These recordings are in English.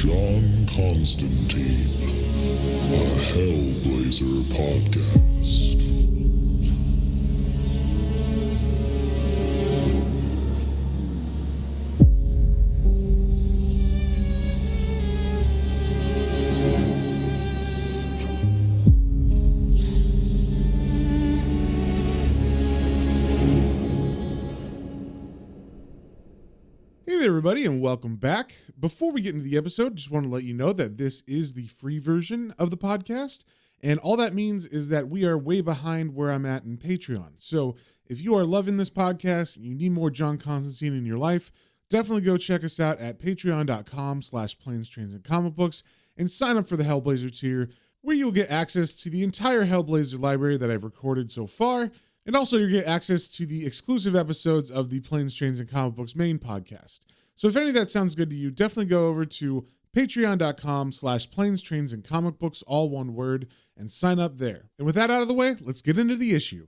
John Constantine, a Hellblazer podcast. Hey there, everybody, and welcome back. Before we get into the episode, just want to let you know that this is the free version of the podcast, and all that means is that we are way behind where I'm at in Patreon. So if you are loving this podcast and you need more John Constantine in your life, definitely go check us out at patreon.com/planes, trains, and comic books and sign up for the Hellblazer tier, where you'll get access to the entire Hellblazer library that I've recorded so far. And also you get access to the exclusive episodes of the Planes, Trains, and Comic Books main podcast. So if any of that sounds good to you, definitely go over to patreon.com/planes, trains, and comic books, all one word, and sign up there. And with that out of the way, let's get into the issue.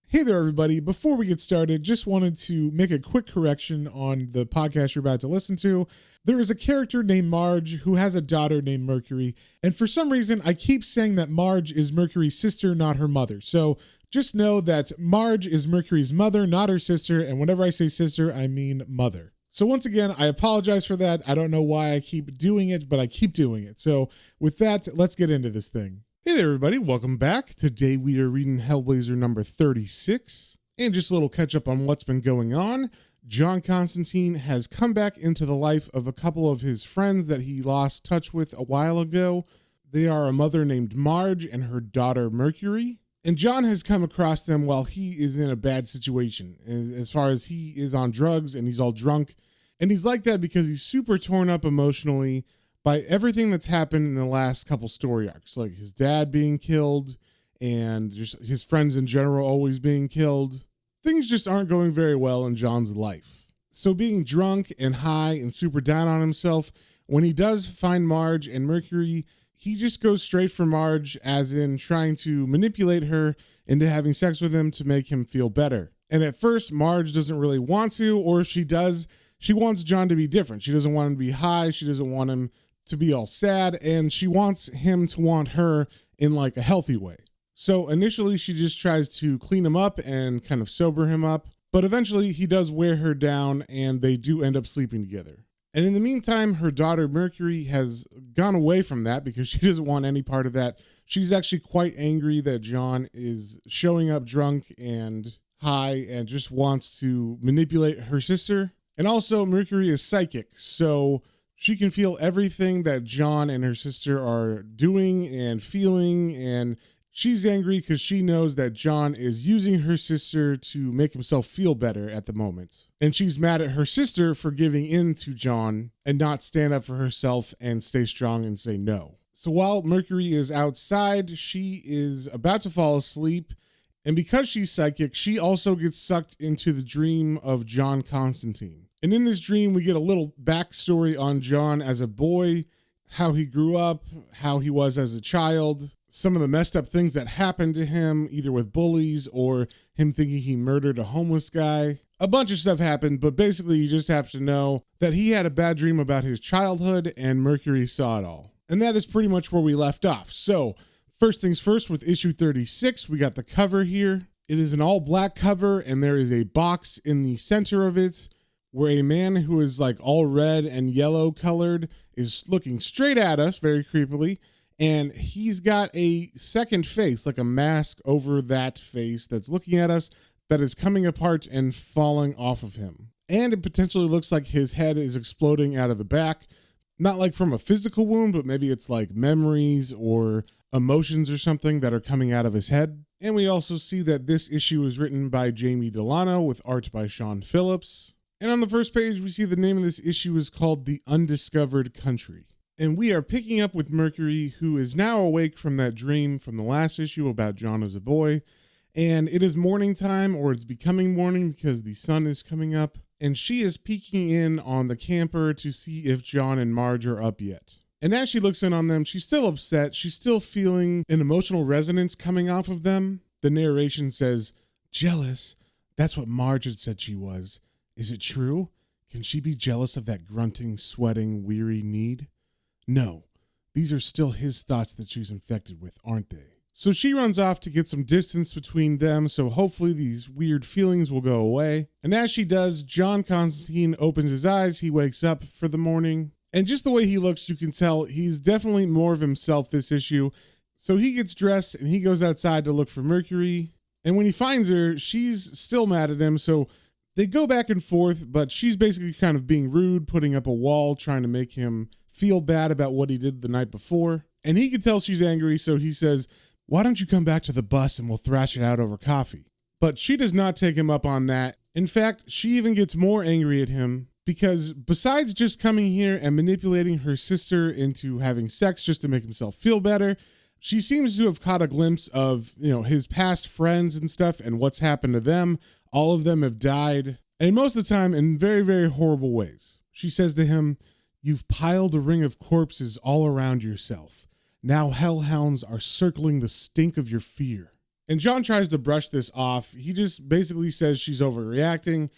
Hey there, everybody. Before we get started, just wanted to make a quick correction on the podcast you're about to listen to. There is a character named Marge who has a daughter named Mercury, and for some reason, I keep saying that Marge is Mercury's sister, not her mother. So just know that Marge is Mercury's mother, not her sister, and whenever I say sister, I mean mother. So once again, I apologize for that. I don't know why I keep doing it, but I keep doing it. So with that, let's get into this thing. Hey there, everybody. Welcome back. Today we are reading Hellblazer number 36. And just a little catch up on what's been going on. John Constantine has come back into the life of a couple of his friends that he lost touch with a while ago. They are a mother named Marge and her daughter Mercury. And John has come across them while he is in a bad situation, as far as he is on drugs and he's all drunk. And he's like that because he's super torn up emotionally by everything that's happened in the last couple story arcs, like his dad being killed and just his friends in general always being killed. Things just aren't going very well in John's life. So being drunk and high and super down on himself, when he does find Marge and Mercury, he just goes straight for Marge, as in trying to manipulate her into having sex with him to make him feel better. And at first, Marge doesn't really want to, or if she does, she wants John to be different. She doesn't want him to be high. She doesn't want him to be all sad, and she wants him to want her in like a healthy way. So initially she just tries to clean him up and kind of sober him up, but eventually he does wear her down and they do end up sleeping together. And in the meantime, her daughter Mercury has gone away from that because she doesn't want any part of that. She's actually quite angry that John is showing up drunk and high and just wants to manipulate her sister. And also Mercury is psychic, so she can feel everything that John and her sister are doing and feeling, and she's angry because she knows that John is using her sister to make himself feel better at the moment. And she's mad at her sister for giving in to John and not stand up for herself and stay strong and say no. So while Mercury is outside, she is about to fall asleep, and because she's psychic, she also gets sucked into the dream of John Constantine. And in this dream, we get a little backstory on John as a boy, how he grew up, how he was as a child, some of the messed up things that happened to him, either with bullies or him thinking he murdered a homeless guy. A bunch of stuff happened, but basically you just have to know that he had a bad dream about his childhood and Mercury saw it all. And that is pretty much where we left off. So first things first, with issue 36, we got the cover here. It is an all black cover and there is a box in the center of it where a man who is like all red and yellow colored is looking straight at us very creepily. And he's got a second face, like a mask over that face that's looking at us, that is coming apart and falling off of him. And it potentially looks like his head is exploding out of the back. Not like from a physical wound, but maybe it's like memories or emotions or something that are coming out of his head. And we also see that this issue is written by Jamie Delano with art by Sean Phillips. And on the first page, we see the name of this issue is called The Undiscovered Country. And we are picking up with Mercury, who is now awake from that dream from the last issue about John as a boy. And it is morning time, or it's becoming morning because the sun is coming up. And she is peeking in on the camper to see if John and Marge are up yet. And as she looks in on them, she's still upset. She's still feeling an emotional resonance coming off of them. The narration says, "Jealous? That's what Marge had said she was. Is it true? Can she be jealous of that grunting, sweating, weary need? No, these are still his thoughts that she's infected with, aren't they? So she runs off to get some distance between them, so hopefully these weird feelings will go away. And as she does, John Constantine opens his eyes. He wakes up for the morning. And just the way he looks, you can tell he's definitely more of himself this issue. So he gets dressed and he goes outside to look for Mercury. And when he finds her, she's still mad at him. So they go back and forth, but she's basically kind of being rude, putting up a wall, trying to make him feel bad about what he did the night before. And he can tell she's angry, so he says, "Why don't you come back to the bus and we'll thrash it out over coffee?" But she does not take him up on that. In fact, she even gets more angry at him because besides just coming here and manipulating her sister into having sex just to make himself feel better, she seems to have caught a glimpse of, his past friends and stuff and what's happened to them. All of them have died, and most of the time in very, very horrible ways. She says to him, "You've piled a ring of corpses all around yourself. Now hellhounds are circling the stink of your fear." And John tries to brush this off. He just basically says she's overreacting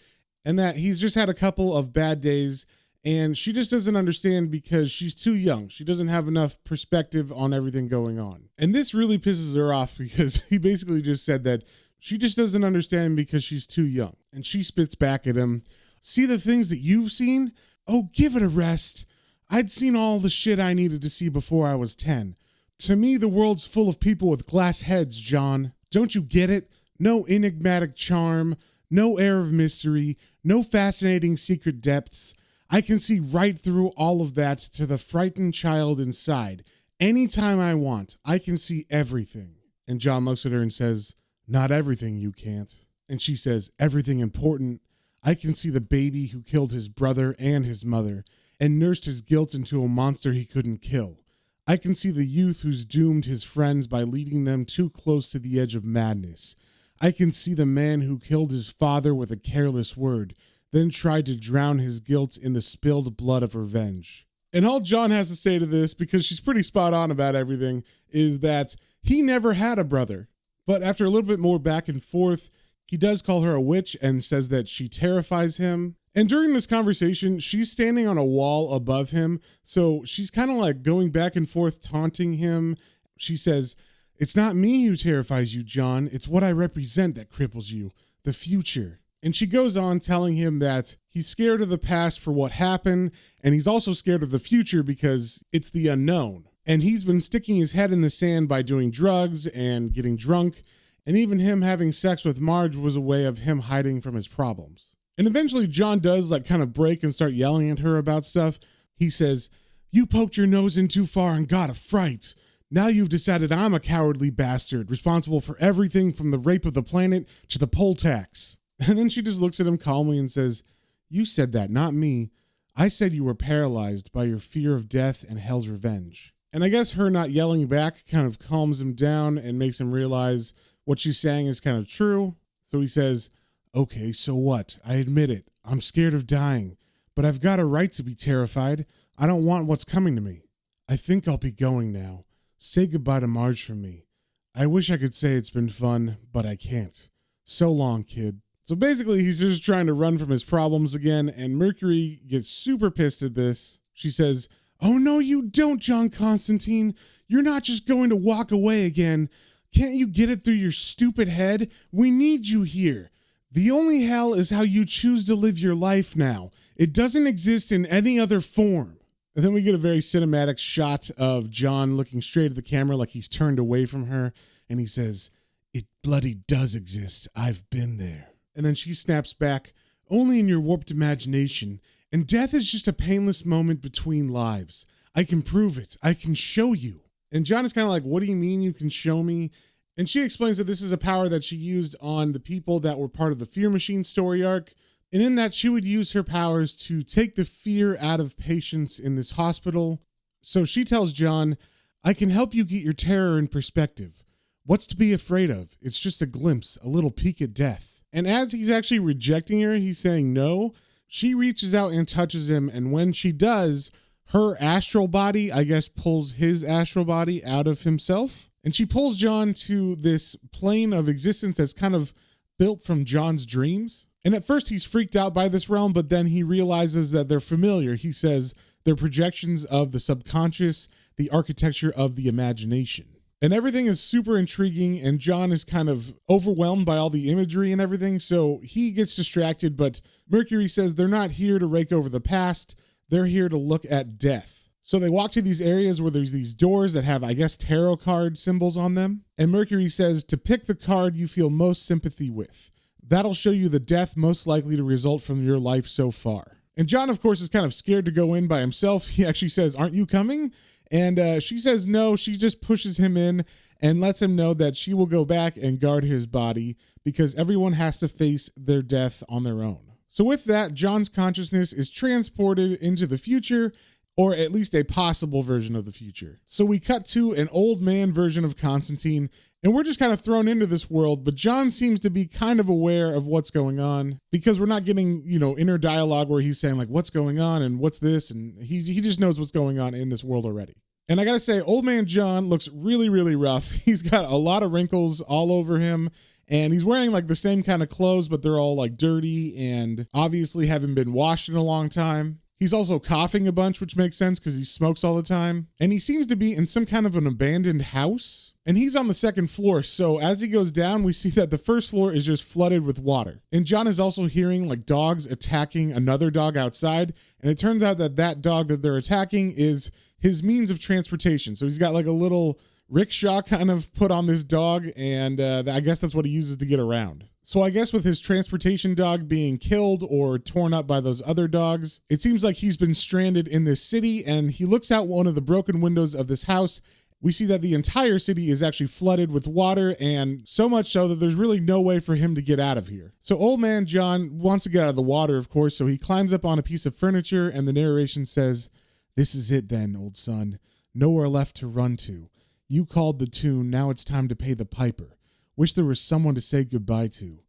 and that he's just had a couple of bad days and she just doesn't understand because she's too young. She doesn't have enough perspective on everything going on. And this really pisses her off because he basically just said that she just doesn't understand because she's too young. And she spits back at him, "See the things that you've seen? Oh, give it a rest. I'd seen all the shit I needed to see before I was 10. To me, the world's full of people with glass heads, John. Don't you get it? No enigmatic charm, no air of mystery, no fascinating secret depths. I can see right through all of that to the frightened child inside. Anytime I want, I can see everything." And John looks at her and says, "Not everything you can't." And she says, "Everything important. I can see the baby who killed his brother and his mother and nursed his guilt into a monster he couldn't kill. I can see the youth who's doomed his friends by leading them too close to the edge of madness. I can see the man who killed his father with a careless word, then tried to drown his guilt in the spilled blood of revenge." And all John has to say to this, because she's pretty spot on about everything, is that he never had a brother. But after a little bit more back and forth, he does call her a witch and says that she terrifies him. And during this conversation, she's standing on a wall above him. So she's kind of like going back and forth, taunting him. She says, "It's not me who terrifies you, John. It's what I represent that cripples you, the future." And she goes on telling him that he's scared of the past for what happened, and he's also scared of the future because it's the unknown. And he's been sticking his head in the sand by doing drugs and getting drunk, and even him having sex with Marge was a way of him hiding from his problems. And eventually John does kind of break and start yelling at her about stuff. He says, "You poked your nose in too far and got a fright. Now you've decided I'm a cowardly bastard, responsible for everything from the rape of the planet to the poll tax." And then she just looks at him calmly and says, "You said that, not me. I said you were paralyzed by your fear of death and hell's revenge." And I guess her not yelling back kind of calms him down and makes him realize what she's saying is kind of true. So he says, "Okay, so what? I admit it. I'm scared of dying, but I've got a right to be terrified. I don't want what's coming to me. I think I'll be going now. Say goodbye to Marge for me. I wish I could say it's been fun, but I can't. So long, kid." So basically, he's just trying to run from his problems again, and Mercury gets super pissed at this. She says, "Oh, no, you don't, John Constantine. You're not just going to walk away again. Can't you get it through your stupid head? We need you here. The only hell is how you choose to live your life now. It doesn't exist in any other form." And then we get a very cinematic shot of John looking straight at the camera like he's turned away from her, and he says, "It bloody does exist. I've been there." And then she snaps back, "Only in your warped imagination, and death is just a painless moment between lives. I can prove it. I can show you." And John is kind of like, "What do you mean you can show me?" And she explains that this is a power that she used on the people that were part of the Fear Machine story arc. And in that, she would use her powers to take the fear out of patients in this hospital. So she tells John, "I can help you get your terror in perspective. What's to be afraid of? It's just a glimpse, a little peek at death." And as he's actually rejecting her, he's saying no. She reaches out and touches him, and when she does, her astral body, I guess, pulls his astral body out of himself. And she pulls John to this plane of existence that's kind of built from John's dreams. And at first he's freaked out by this realm, but then he realizes that they're familiar. He says they're projections of the subconscious, the architecture of the imagination. And everything is super intriguing, and John is kind of overwhelmed by all the imagery and everything, so he gets distracted, but Mercury says they're not here to rake over the past, they're here to look at death. So they walk to these areas where there's these doors that have, I guess, tarot card symbols on them, and Mercury says to pick the card you feel most sympathy with. That'll show you the death most likely to result from your life so far. And John, of course, is kind of scared to go in by himself. He actually says, "Aren't you coming?" And she says no. She just pushes him in and lets him know that she will go back and guard his body because everyone has to face their death on their own. So with that, John's consciousness is transported into the future, or at least a possible version of the future. So we cut to an old man version of Constantine, and we're just kind of thrown into this world, but John seems to be kind of aware of what's going on because we're not getting, inner dialogue where he's saying like, what's going on and what's this? And he just knows what's going on in this world already. And I gotta say, old man John looks really, really rough. He's got a lot of wrinkles all over him, and he's wearing like the same kind of clothes, but they're all like dirty and obviously haven't been washed in a long time. He's also coughing a bunch, which makes sense because he smokes all the time. And he seems to be in some kind of an abandoned house. And he's on the second floor. So as he goes down, we see that the first floor is just flooded with water. And John is also hearing like dogs attacking another dog outside. And it turns out that that dog that they're attacking is his means of transportation. So he's got like a little rickshaw kind of put on this dog. And I guess that's what he uses to get around. So I guess with his transportation dog being killed or torn up by those other dogs, it seems like he's been stranded in this city, and he looks out one of the broken windows of this house. We see that the entire city is actually flooded with water, and so much so that there's really no way for him to get out of here. So old man John wants to get out of the water, of course, so he climbs up on a piece of furniture, and the narration says, "This is it then, old son. Nowhere left to run to. You called the tune, now it's time to pay the piper. Wish there was someone to say goodbye to.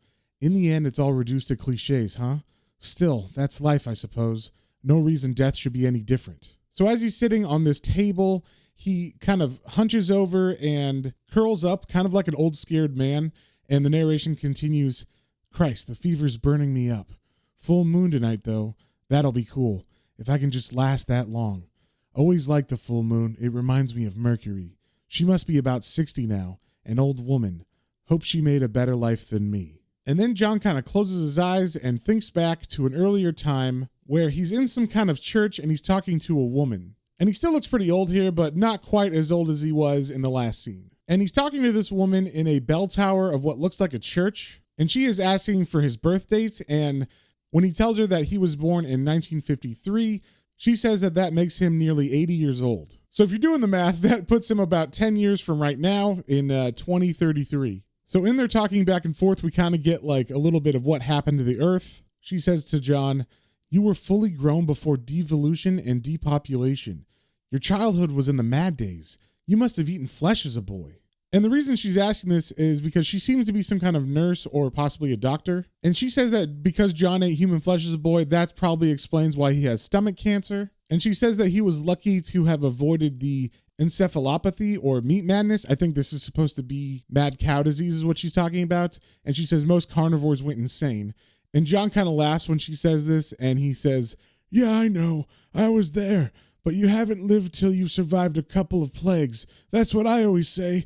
In the end, it's all reduced to cliches, huh? Still, that's life, I suppose. No reason death should be any different." So as he's sitting on this table, he kind of hunches over and curls up, kind of like an old scared man. And the narration continues, "Christ, the fever's burning me up. Full moon tonight, though. That'll be cool. If I can just last that long. Always liked the full moon. It reminds me of Mercury. She must be about 60 now. An old woman. Hope she made a better life than me." And then John kind of closes his eyes and thinks back to an earlier time where he's in some kind of church and he's talking to a woman. And he still looks pretty old here, but not quite as old as he was in the last scene. And he's talking to this woman in a bell tower of what looks like a church. And she is asking for his birth dates. And when he tells her that he was born in 1953, she says that that makes him nearly 80 years old. So if you're doing the math, that puts him about 10 years from right now in 2033. So in their talking back and forth, we kind of get like a little bit of what happened to the Earth. She says to John, "You were fully grown before devolution and depopulation. Your childhood was in the mad days. You must have eaten flesh as a boy." And the reason she's asking this is because she seems to be some kind of nurse or possibly a doctor. And she says that because John ate human flesh as a boy, that probably explains why he has stomach cancer. And she says that he was lucky to have avoided the encephalopathy or meat madness. I think this is supposed to be mad cow disease is what she's talking about. And she says most carnivores went insane. And John kind of laughs when she says this, and he says, "Yeah, I know. I was there. But you haven't lived till you've survived a couple of plagues. That's what I always say."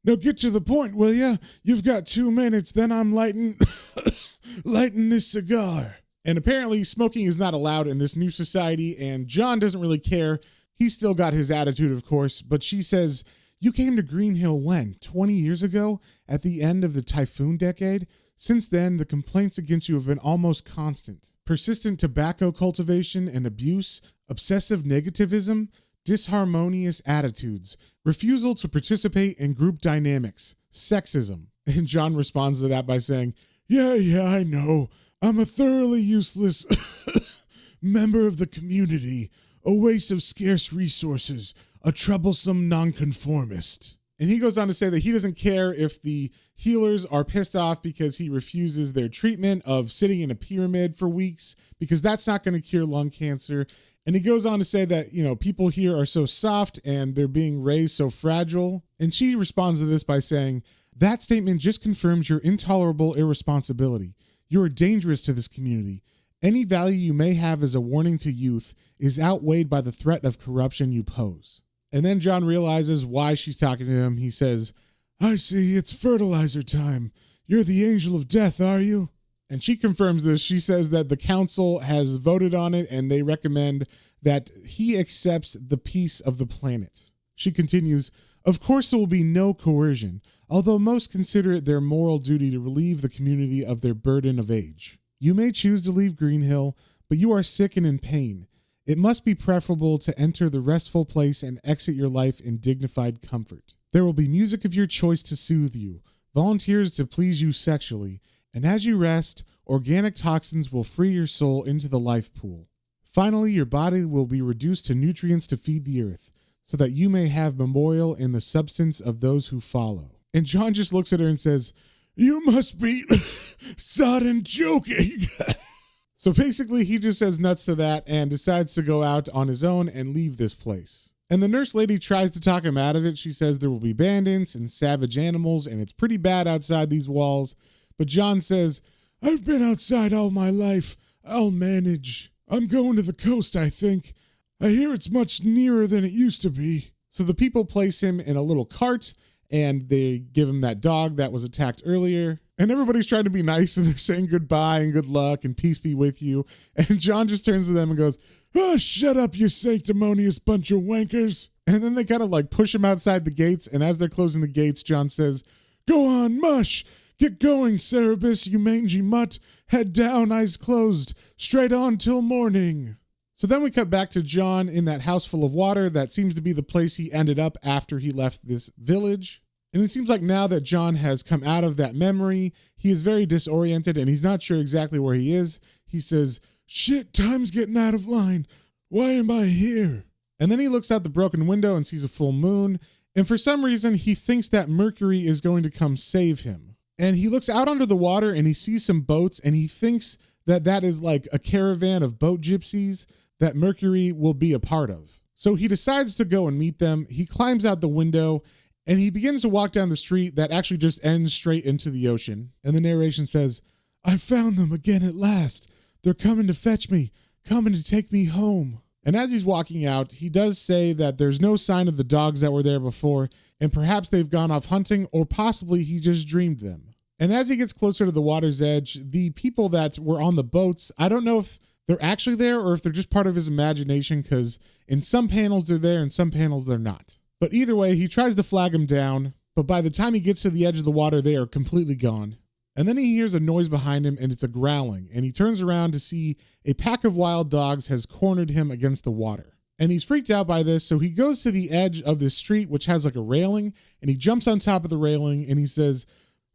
"Now get to the point, will ya? You've got 2 minutes, then I'm lighting this cigar." And apparently smoking is not allowed in this new society, and John doesn't really care. He's still got his attitude, of course, but she says, "You came to Green Hill when? 20 years ago? At the end of the typhoon decade? Since then, the complaints against you have been almost constant. Persistent tobacco cultivation and abuse, obsessive negativism, disharmonious attitudes, refusal to participate in group dynamics, sexism." And John responds to that by saying, Yeah, I know. I'm a thoroughly useless member of the community, a waste of scarce resources, a troublesome nonconformist." And he goes on to say that he doesn't care if the healers are pissed off because he refuses their treatment of sitting in a pyramid for weeks, because that's not going to cure lung cancer. And he goes on to say that, people here are so soft and they're being raised so fragile. And she responds to this by saying, "That statement just confirms your intolerable irresponsibility. You are dangerous to this community. Any value you may have as a warning to youth is outweighed by the threat of corruption you pose. And then John realizes why she's talking to him. He says, I see, it's fertilizer time. You're the angel of death, are you? And she confirms this. She says that the council has voted on it and they recommend that he accepts the peace of the planet. She continues, of course there will be no coercion, although most consider it their moral duty to relieve the community of their burden of age. You may choose to leave Greenhill, but you are sick and in pain. It must be preferable to enter the restful place and exit your life in dignified comfort. There will be music of your choice to soothe you, volunteers to please you sexually, and as you rest, organic toxins will free your soul into the life pool. Finally, your body will be reduced to nutrients to feed the earth, so that you may have memorial in the substance of those who follow. And John just looks at her and says, you must be sodden joking. So basically, he just says nuts to that and decides to go out on his own and leave this place. And the nurse lady tries to talk him out of it. She says there will be bandits and savage animals, and it's pretty bad outside these walls. But John says, I've been outside all my life. I'll manage. I'm going to the coast, I think. I hear it's much nearer than it used to be. So the people place him in a little cart, and they give him that dog that was attacked earlier. And everybody's trying to be nice, and they're saying goodbye and good luck and peace be with you. And John just turns to them and goes, oh, shut up, you sanctimonious bunch of wankers. And then they kind of like push him outside the gates. And as they're closing the gates, John says, go on, mush. Get going, Cerebus, you mangy mutt. Head down, eyes closed. Straight on till morning. So then we cut back to John in that house full of water. That seems to be the place he ended up after he left this village. And it seems like now that John has come out of that memory, he is very disoriented and he's not sure exactly where he is. He says, shit, time's getting out of line. Why am I here? And then he looks out the broken window and sees a full moon. And for some reason, he thinks that Mercury is going to come save him. And he looks out onto the water and he sees some boats and he thinks that that is like a caravan of boat gypsies that Mercury will be a part of. So he decides to go and meet them. He climbs out the window and he begins to walk down the street that actually just ends straight into the ocean. And the narration says, I found them again at last. They're coming to fetch me, coming to take me home. And as he's walking out, he does say that there's no sign of the dogs that were there before, and perhaps they've gone off hunting, or possibly he just dreamed them. And as he gets closer to the water's edge, the people that were on the boats, I don't know if they're actually there or if they're just part of his imagination, because in some panels they're there and some panels they're not. But either way, he tries to flag them down, but by the time he gets to the edge of the water, they are completely gone. And then he hears a noise behind him and it's a growling, and he turns around to see a pack of wild dogs has cornered him against the water. And he's freaked out by this, so he goes to the edge of this street, which has like a railing, and he jumps on top of the railing and he says,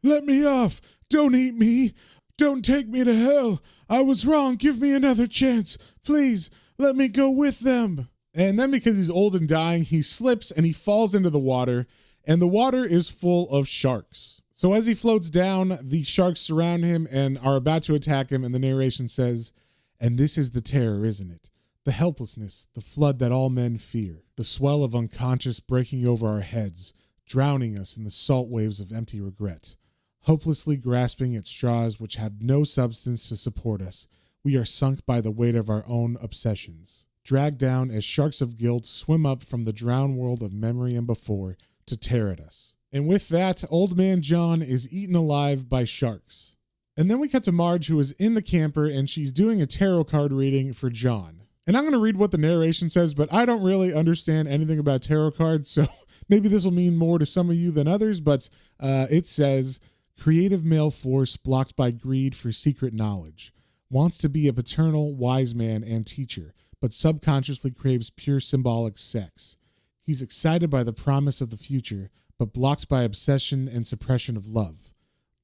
let me off! Don't eat me! Don't take me to hell! I was wrong! Give me another chance! Please, let me go with them! And then because he's old and dying, he slips and he falls into the water, and the water is full of sharks. So as he floats down, the sharks surround him and are about to attack him, and the narration says, and this is the terror, isn't it? The helplessness, the flood that all men fear, the swell of unconscious breaking over our heads, drowning us in the salt waves of empty regret. Hopelessly grasping at straws which have no substance to support us, we are sunk by the weight of our own obsessions, dragged down as sharks of guilt swim up from the drowned world of memory and before to tear at us. And with that, old man John is eaten alive by sharks. And then we cut to Marge, who is in the camper, and she's doing a tarot card reading for John. And I'm going to read what the narration says, but I don't really understand anything about tarot cards, so maybe this will mean more to some of you than others, but it says, creative male force blocked by greed for secret knowledge, wants to be a paternal, wise man and teacher, but subconsciously craves pure symbolic sex. He's excited by the promise of the future, but blocked by obsession and suppression of love.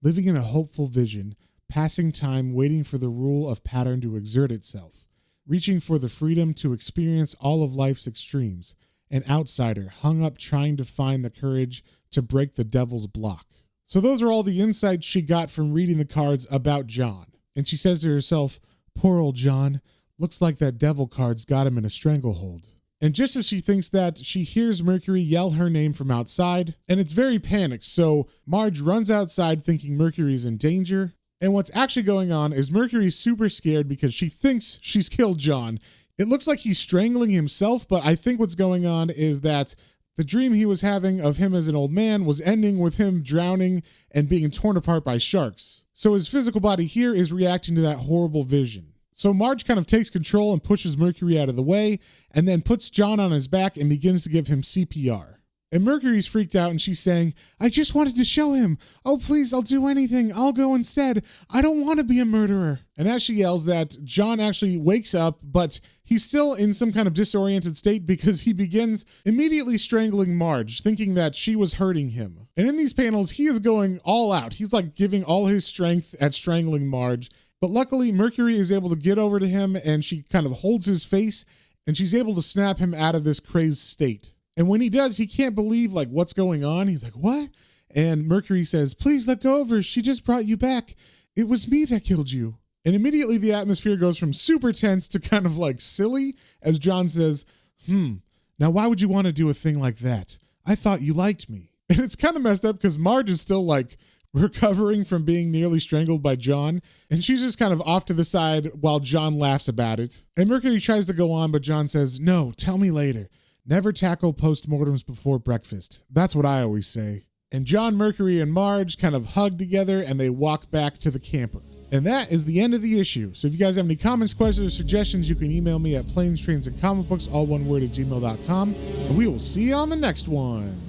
Living in a hopeful vision, passing time waiting for the rule of pattern to exert itself, reaching for the freedom to experience all of life's extremes, an outsider hung up trying to find the courage to break the devil's block. So those are all the insights she got from reading the cards about John. And she says to herself, poor old John, looks like that devil card's got him in a stranglehold. And just as she thinks that, she hears Mercury yell her name from outside, and it's very panicked, so Marge runs outside thinking Mercury's in danger, And what's actually going on is Mercury's super scared because she thinks she's killed John. It looks like he's strangling himself, but I think what's going on is that the dream he was having of him as an old man was ending with him drowning and being torn apart by sharks. So his physical body here is reacting to that horrible vision. So Marge kind of takes control and pushes Mercury out of the way, and then puts John on his back and begins to give him CPR. And Mercury's freaked out and she's saying, I just wanted to show him. Oh, please, I'll do anything. I'll go instead. I don't want to be a murderer. And as she yells that, John actually wakes up, but he's still in some kind of disoriented state because he begins immediately strangling Marge, thinking that she was hurting him. And in these panels, he is going all out. He's like giving all his strength at strangling Marge. But luckily, Mercury is able to get over to him and she kind of holds his face and she's able to snap him out of this crazed state. And when he does, he can't believe like what's going on. He's like, what? And Mercury says, please let go of her. She just brought you back. It was me that killed you. And immediately the atmosphere goes from super tense to kind of like silly as John says, now why would you want to do a thing like that? I thought you liked me. And it's kind of messed up because Marge is still like recovering from being nearly strangled by John. And she's just kind of off to the side while John laughs about it. And Mercury tries to go on, but John says, no, tell me later. Never tackle postmortems before breakfast. That's what I always say. And John, Mercury, and Marge kind of hug together and they walk back to the camper. And that is the end of the issue. So if you guys have any comments, questions, or suggestions, you can email me at planestrains and comic books, all one word, at gmail.com. And we will see you on the next one.